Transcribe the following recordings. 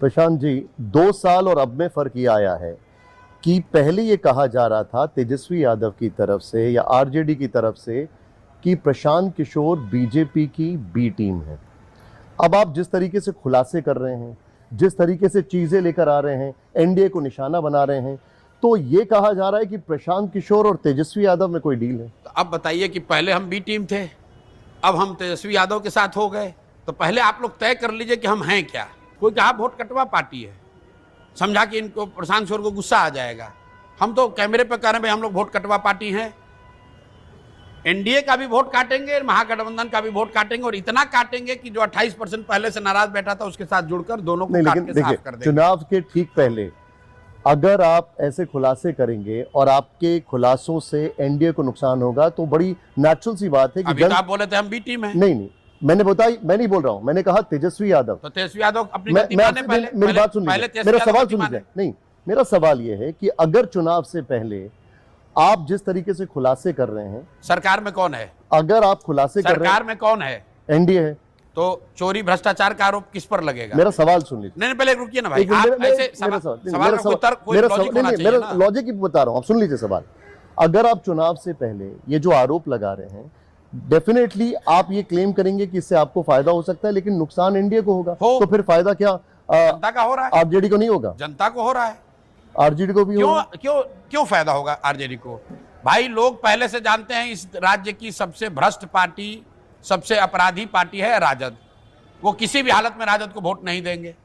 प्रशांत जी, 2 साल और अब में फर्क ये आया है कि पहले ये कहा जा रहा था तेजस्वी यादव की तरफ से या आरजेडी की तरफ से कि प्रशांत किशोर बीजेपी की बी टीम है। अब आप जिस तरीके से खुलासे कर रहे हैं, जिस तरीके से चीजें लेकर आ रहे हैं, एनडीए को निशाना बना रहे हैं, तो ये कहा जा रहा है कि प्रशांत किशोर और तेजस्वी यादव में कोई डील है। तो अब बताइए कि पहले हम बी टीम थे, अब हम तेजस्वी यादव के साथ हो गए, तो पहले आप लोग तय कर लीजिए कि हम हैं क्या। कोई कहा वोट कटवा पार्टी है, समझा कि इनको प्रशांत किशोर को गुस्सा आ जाएगा। हम तो कैमरे पे कह रहे हैं भाई हम लोग वोट कटवा पार्टी हैं। एनडीए का भी वोट काटेंगे, महागठबंधन का भी वोट काटेंगे, और इतना काटेंगे कि जो 28% पहले से नाराज बैठा था उसके साथ जुड़कर दोनों को काट के साफ कर देंगे। चुनाव के ठीक पहले अगर आप ऐसे खुलासे करेंगे और आपके खुलासों से एनडीए को नुकसान होगा तो बड़ी नेचुरल सी बात है कि अभी तो आप बोले थे हम बी टीम है। नहीं, मैंने बताई, मैं नहीं बोल रहा हूं, मैंने कहा तेजस्वी यादव। तो तेजस्वी यादव अपनी मेरी बात सुन लीजिए, मेरा सवाल सुन लीजिए। नहीं, मेरा सवाल यह है कि अगर चुनाव से पहले आप जिस तरीके से खुलासे कर रहे हैं, सरकार में कौन है? अगर आप खुलासे कर रहे हैं, सरकार में कौन है? एनडीए है, तो चोरी भ्रष्टाचार का आरोप किस पर लगेगा? मेरा सवाल सुन लीजिए। नहीं, पहले रुकिए ना भाई, आप ऐसे मेरा लॉजिक ही बता रहा हूं, आप सुन लीजिए सवाल। अगर आप चुनाव से पहले ये जो आरोप लगा रहे हैं, डेफिनेटली आप ये क्लेम करेंगे कि इससे आपको फायदा हो सकता है, लेकिन नुकसान एनडीए को होगा। तो फिर फायदा क्या जनता का हो रहा है? आरजेडी को नहीं होगा? जनता को हो रहा है, आरजेडी को भी होगा। क्यों फायदा होगा आरजेडी को? भाई लोग पहले से जानते हैं इस राज्य की सबसे भ्रष्ट पार्टी, सबसे अपराधी पार्टी है राजद। वो किसी भी हालत में राजद को वोट नहीं देंगे।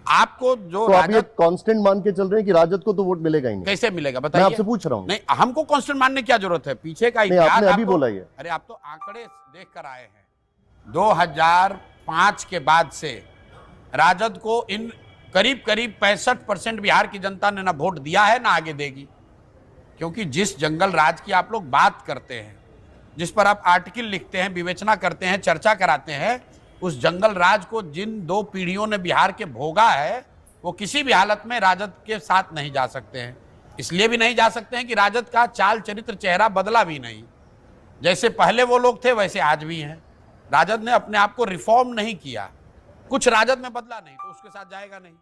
आपको जो तो आप ये कांस्टेंट मान के चल रहे हैं कि राजद को तो वोट मिलेगा ही नहीं? कैसे मिलेगा बताइए? मैं आपसे पूछ रहा हूं। नहीं, हमको कांस्टेंट मानने की क्या जरूरत है? पीछे का इतिहास आपने अभी बोला ये। अरे आप तो आंकड़े देख कर आए हैं। 2005 के बाद से राजद को इन करीब 65% बिहार की जनता ने ना वोट दिया है ना आगे देगी। क्योंकि जिस जंगल राज की आप लोग बात करते हैं, जिस पर आप आर्टिकल लिखते हैं, विवेचना करते हैं, चर्चा कराते हैं, उस जंगल राज को जिन 2 पीढ़ियों ने बिहार के भोगा है, वो किसी भी हालत में राजद के साथ नहीं जा सकते हैं। इसलिए भी नहीं जा सकते हैं कि राजद का चाल चरित्र चेहरा बदला भी नहीं। जैसे पहले वो लोग थे वैसे आज भी हैं। राजद ने अपने आप को रिफॉर्म नहीं किया, कुछ राजद में बदला नहीं, तो उसके साथ जाएगा नहीं।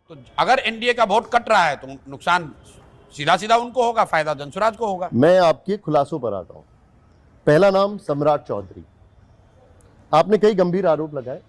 तो अगर एनडीए का वोट कट रहा है तो नुकसान सीधा सीधा उनको होगा, फायदा जनसुराज को होगा। मैं आपके खुलासों पर आता हूं। पहला नाम सम्राट चौधरी, आपने कई गंभीर आरोप लगाए।